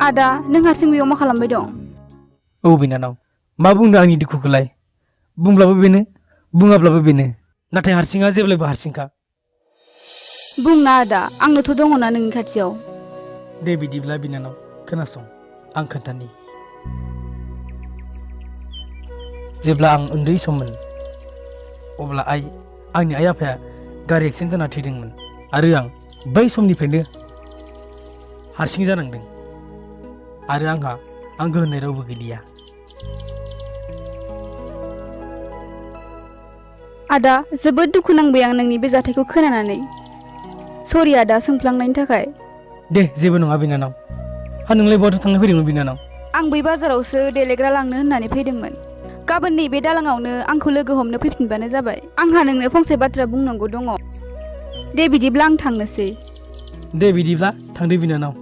आदा नों हारसिं बेयाव मा खालामबाय दं? औ बिनानाव मा बुंनो आंनि दुखुखौलाय बुंब्लाबो बेनो बुङाब्लाबो बेनो नाथाय हारसिङा जेब्लायबो हारसिंखा। बुंना आदा आंनोथ' दङना नोंनि खाथियाव। दे बिदिब्ला बिनानाव खोनासं आं खोन्थानि। जेब्ला आं उन्दै सममोन अब्ला आंनि आइ आफाया गारि एक्सिडेन्ट जाना थैदोंमोन आरो आं बै समनिफ्रायनो हारसिं जानांदों आरो आंहा आंगो होननाय रावबो गैलिया। आदा जोबोद दुखु नांबाय आं नोंनि बे जाथायखौ खोनानानै। सरि आदा सोंफ्लांनायनि थाखाय। दे जेबो नङा बिनानाव। नोंलाय बहाथो थांनो फैदोंमोन बिनानाव? आं बै बाजारावसो देलायग्रा लांनो होननानै फैदोंमोन। गाबोन नैबे दालाङावनो आंखौ लोगो हमनो फैफिनबानो जाबाय। आंहा नोंनो फंसे बाथ्रा बुंनांगौ दङ। दे बिदिब्ला आं थांनोसै। दे बिदिब्ला थांदो बिनानाव।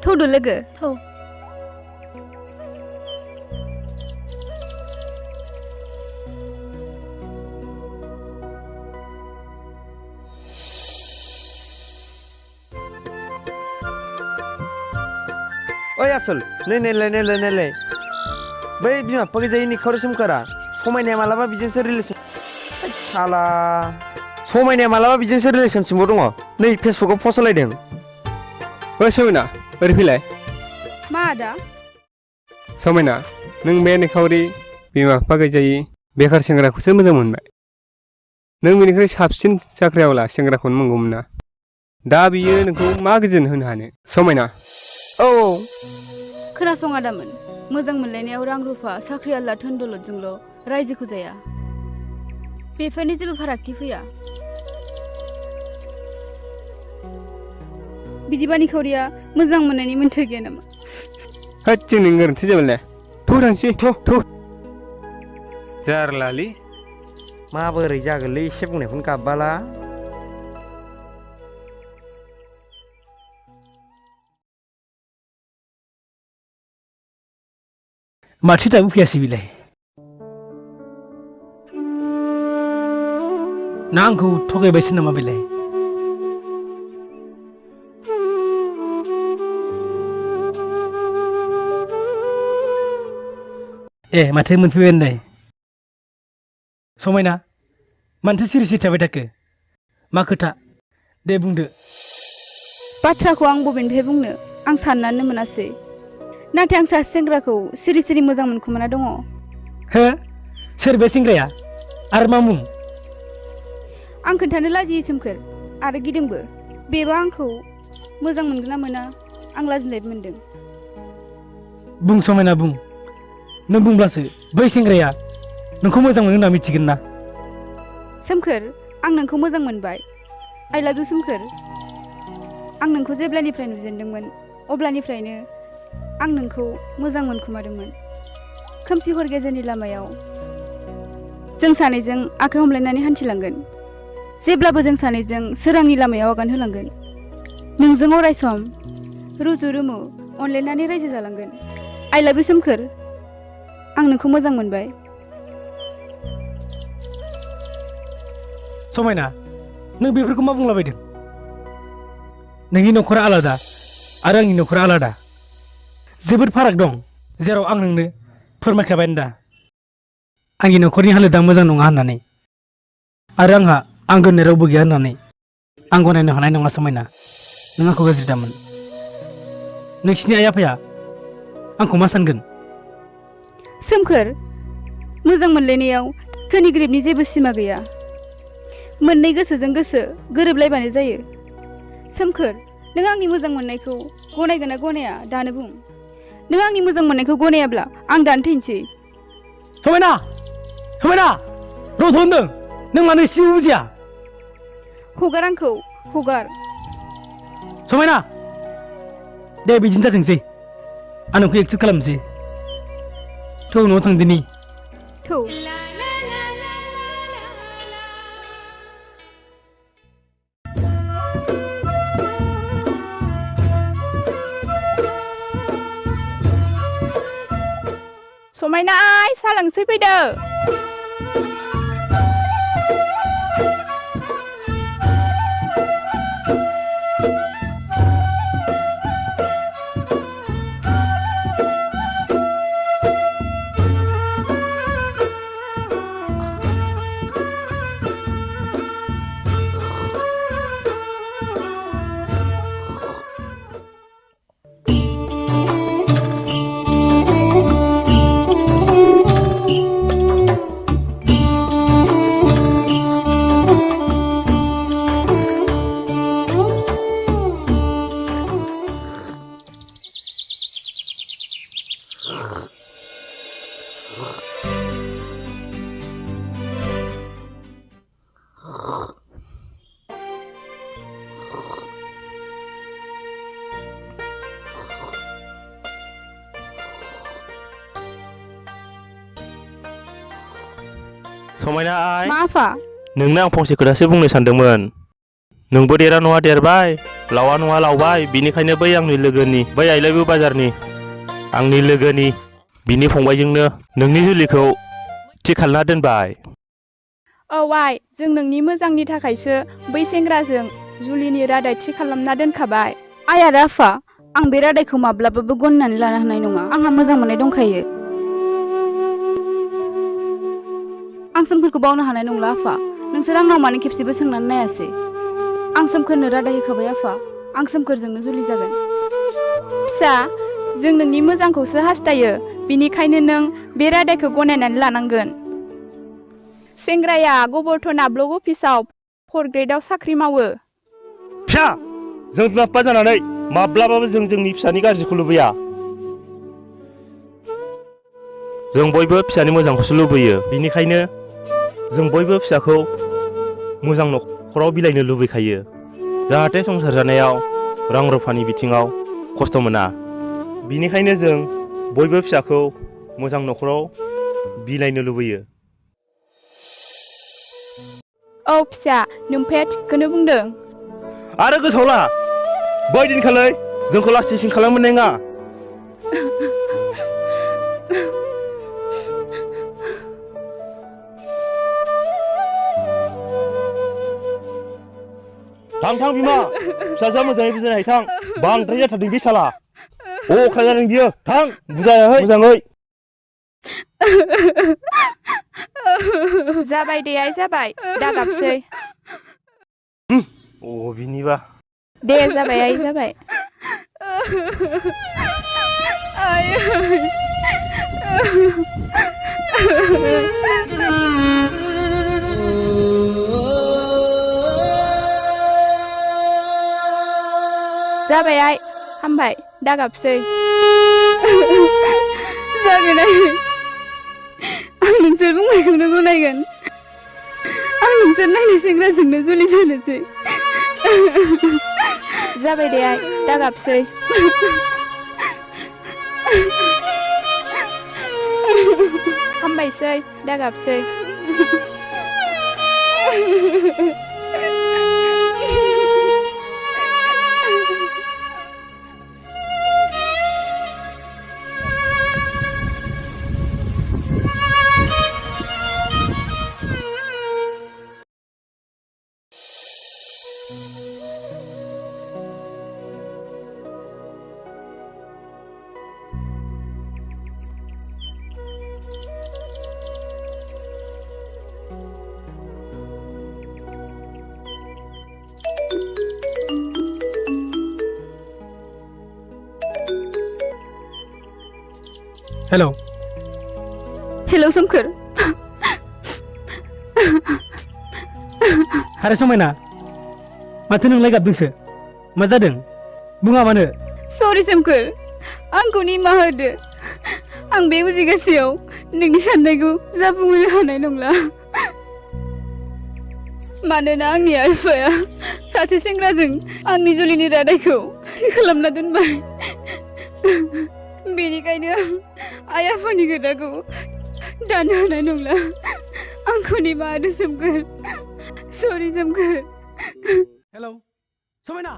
थौदो लोगो थौ। ओइ आसल नै बै बिमा बिफा गैजायै निखावरि सोमखारा समायनाया मालाबा बिजोंसो रिलेसन साला समायनाया मालाबा बिजोंसो रिलेसनसिपआव दङ। नै फेसबुकआव पस्ट होलायदों। ओइ समायना ओरै फैलाय। मा आदा? समायना नों बे निखावरि बिमा बिफा गैजायै बेखार सेंग्राखौसो मोजां मोनबाय। नों बेनिख्रुइ साबसिन साख्रिआवला सेंग्राखौनो मोनगौमोन ना। दा बियो नोंखौ मा गोजोन होनो हानो समायना? औ खोनासं आदामोन मोजां मोनलायनायाव रां रुफा साख्रि आल्ला धोन दौलतजोंल' रायजोखौ जाया। बेफोरनि जेबो फारागथि फैया। बिदिबा निखावरिया मोजां मोननायनि मोन्थोर गैया नामा? होद जोंनि गोरोन्थि जाबायलै। थौ थांसै थौ। जारलालै माबोरै जागोनलै एसे बुंनायखौनो गाबबाला। माथो दाबो फैयासै बिलाय? ना आंखौ थगायबायसो नामा बेलाय? ए माथो मोनफैबाय नै। समायना मानोथो सिरि सिरि थाबाय थाखो? मा खोथा दे बुंदो। बाथ्राखौ आं बबेनिफ्राय बुंनो आं साननानै मोनासै। नाथाय आं सासे सेंग्राखौ सिरि सिरि मोजां मोनखुमाना दङ। हो सोर बे सेंग्राया आरो मा मुं? आं खोन्थानो लाजियो सोमखोर आरो गिदोंबो। बेबा आंखौ मोजां मोनगोन ना मोना आं लाजिनाय मोनदों। बुं समायना बुं। नों बुंब्लासो बै सेंग्राया नोंखौ मोजां मोनो होनना मिथिगोन ना। सोमखोर आं नोंखौ मोजां मोनबाय। आइ लाभ इउ सोमखोर। आं नोंखौ जेब्लानिफ्राय नुजेनदोंमोन अब्लानिफ्रायनो आं नोंखौ मोजां मोनखुमादोंमोन। खोमसि हर गेजेरनि लामायाव जों सानैजों आखाइ हमलायनानै हान्थिलांगोन। जेब्लाबो जों सानैजों सोरांनि लामायाव आगान होलांगोन। नोंजों अरायसम रुजु रुमु अनलायनानै रायजो जालांगोन। आइ लाभ इउ सोमखोर। आं नोंखौ मोजां मोनबाय। समायना नों बेफोरखौ मा बुंलाबायदों? नोंनि न'खरा आलादा आरो आंनि न'खरा आलादा। जोबोद फाराग दं जेराव आं नोंनो फोरमायखाबाय दा आंनि न'खरनि हालोदा मोजां नङा होननानै आरो आंहा आंगो होननाय रावबो गैया होननानै आं गनायनो हानाय नङा समायना। नों आंखौ गाज्रि दामोन। नोंसिनि आइ आफाया आंखौ मा सानगोन? सोमखोर मोजां मोनलायनायाव धोनि गोरिबनि जेबो सिमा गैया। मोननै गोसोजों गोसो गोरोबलायबानो जायो। सोमखोर नों आंनि मोजां मोननायखौ गनायगोन ना गनाया दानो बुं। नों आंनि मोजां मोननायखौ गनायाब्ला आं दानो थैनोसै। समायना समायना रथ' होनदों नों मानो एसेबो बुजिया? हगार आंखौ हगार। समायना दे बिदिनो जाथोंसै। आं नोंखौ एक्सेप्ट खालामनोसै। थौ न'आव थांदिनि। थौ। समायना आइ सा लोंसै फैदो। समायना आइ मा आफा नोंनो आं फंसे खोथासो बुंनो सानदोंमोन नोंबो देरा नङा देरबाय लावा नङा लावबाय बिनिखायनो बै आंनि लोगोनि बै आइलायबो बाजारनि आंनि लोगोनि बिनि फंबायजोंनो नोंनि जुलिखौ थि खालामना दोनबाय औ आइ जों नोंनि मोजांनि थाखायसो बै सेंग्राजों जुलिनि रादाय थि खालामना दोनखाबाय आइ आरो आफा आं बे रादायखौ माब्लाबाबो गनायनानै लानो हानाय नङा आंहा मोजां मोननाय दंखायो आं सोमखोरखौ बावनो हानाय नंला आफा नोंसोर आंनाव मानो खेबसेबो सोंनानै नायासै आं सोमखोरनो रादाय होखाबाय आफा आं सोमखोरजोंनो जुलि जागोन फिसा जों नोंनि मोजांखौसो हास्थायो बिनिखायनो नों बे रादायखौ गनायनानै लानांगोन सेंग्राया गबर्धना ब्लक अफिसाव 4 ग्रेडआव साख्रि मावो फिसा जों बिमा बिफा जानानै माब्लाबाबो जों जोंनि फिसानि गाज्रिखौ लुबैया जों बयबो फिसानि मोजांखौसो लुबैयो बिनिखायनो जों बयबो फिसाखौ मोजां नखराव बिलाइनो लुबैखायो जाहाथे संसार जानायाव रां रुफानि बिथिङाव खस्थ' मोना बिनिखायनो जों बयबो फिसाखौ मोजां नखराव बिलाइनो लुबैयो औ फिसा नोमफाया थिगखौनो बुंदों आरो गोसोआव ला बै दिनखालि जोंखौ लास्टिसिं खालामनो नङा थां बिमा फिसाजोआ मोजाङै बुजायनो हायो थां बांद्राय जाथारदों बे साला अख्रा जादों बियो थां बुजायहै मोजाङै जाबाय दे आइ जाबाय दागाबसै बिनिबा दे जाबाय आइ जाबाय जाबाय आइ हामबाय दागाबसै जागोन आं नोंसोर बुंनायखौनो गनायगोन आं नोंसोर नायनो सेंग्राजोंनो जुलि जानोसै जाबाय दे आइ दागाबसै हामबायसै दागाबसै हेलौ हेलौ सोमखोर आरो समायना माथो नोंलाय गाबदोंसो मा जादों बुङा मानो सरि सोमखोर आंखौ निमाहा होदो आं बे उजिगासेयाव नोंनि साननायखौ जाफुंहोनो हानाय नंला मानोना आंनि आफाया सासे सेंग्राजों आंनि जुलिनि रादायखौ थि खालामना दोनबाय बेनिखायनो आइ आफानि खोथाखौ दानो हानाय नंला आंखौ निमाहा होदो सोमखोर सरि सोमखोर हेलौ समायना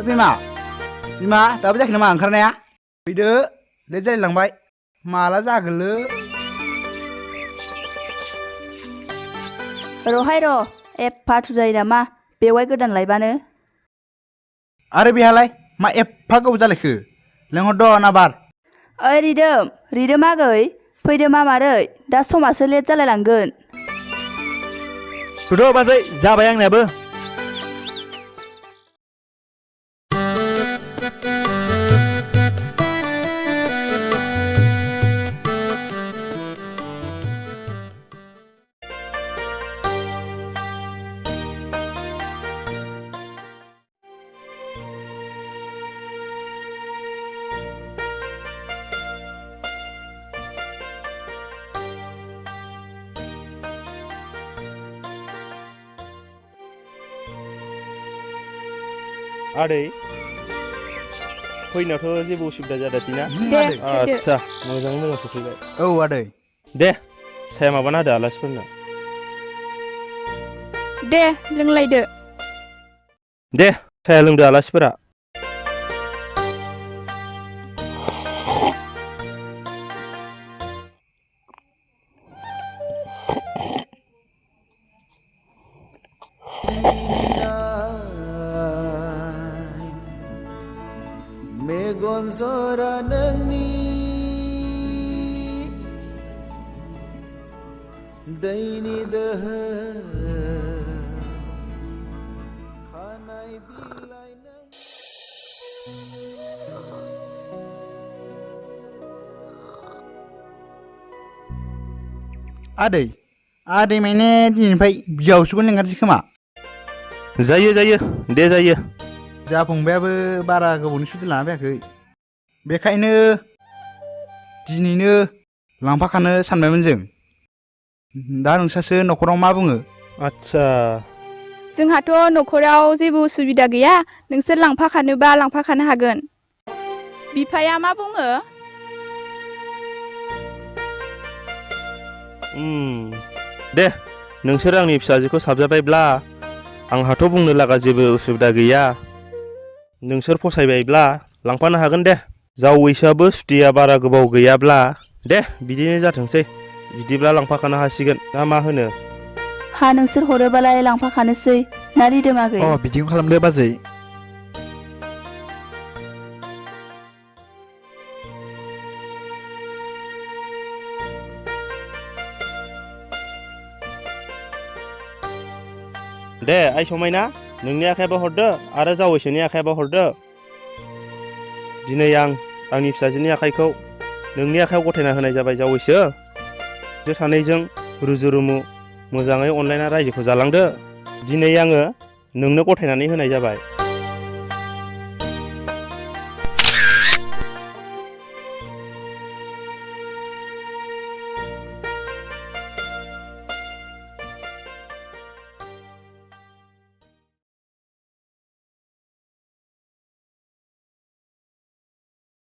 बिमा बिमा दाबो जायाखै नामा ओंखारनाया फैदो लेट जालायलांबाय माला जागोनलै र'हाय र' एफा थुजायो नामा बेवाय गोदान लायबानो आरो बेहालाय मा एफा गोबाव जालायखो लेंहरद' नाबार ओइ रिदोम आगै फैदो मामारै दा समासो लेट जालायलांगोन थुद' बाजै जाबाय आंनियाबो आदै फैनायावथ' जेबो उसुबिदा जादासै ना आदसा मोजाङै मोजां सफैबाय औ आदै दे साया माबाना होदो आलासिफोरनो दे लोंलायदो दे साया लोंदो आलासिफोरा मेगन जरा नोंनि दैनि दोहो खानाय बिलाइ आदै माने दिनैनिफ्राय बिहावसोखौनो लिंगारसै खोमा जायो दे जायो जोंहा फंबायाबो बारा गोबावनि सुटि लाना फैयाखै बेखायनो दिनैनो लांफाखानो सानबायमोन जों दा नोंस्रासो न'खराव मा बुङो आदसा जोंहाथ' न'खराव जेबो उसुबिदा गैया नोंसोर लांफाखानोबा लांफाखानो हागोन बिफाया मा बुङो दे नोंसोर आंनि फिसाजोखौ साबजाबायब्ला आंहाथ' बुंनो लागा जेबो उसुबिदा गैया नोंसोर फसायबायब्ला लांफानो हागोन दे जावैसोआबो सुटिया बारा गोबाव गैयाब्ला दे बिदिनो जाथोंसै बिदिब्ला लांफाखानो हासिगोन ना मा होनो हा नोंसोर हरोबालाय लांफाखानोसै ना रिदोम आगै बिदिखौ खालामदो बाजै दे आइ समायना नोंनि आखायाबो हरदो आरो जावैसोनि आखायाबो हरदो दिनै आंनि फिसाजोनि आखाइखौ नोंनि आखायाव गथायना होनाय जाबाय जावैसो जे सानैजों रुजु रुमु मोजाङै अनलायना रायजोखौ जालांदो दिनै आङो नोंनो गथायनानै होनाय जाबाय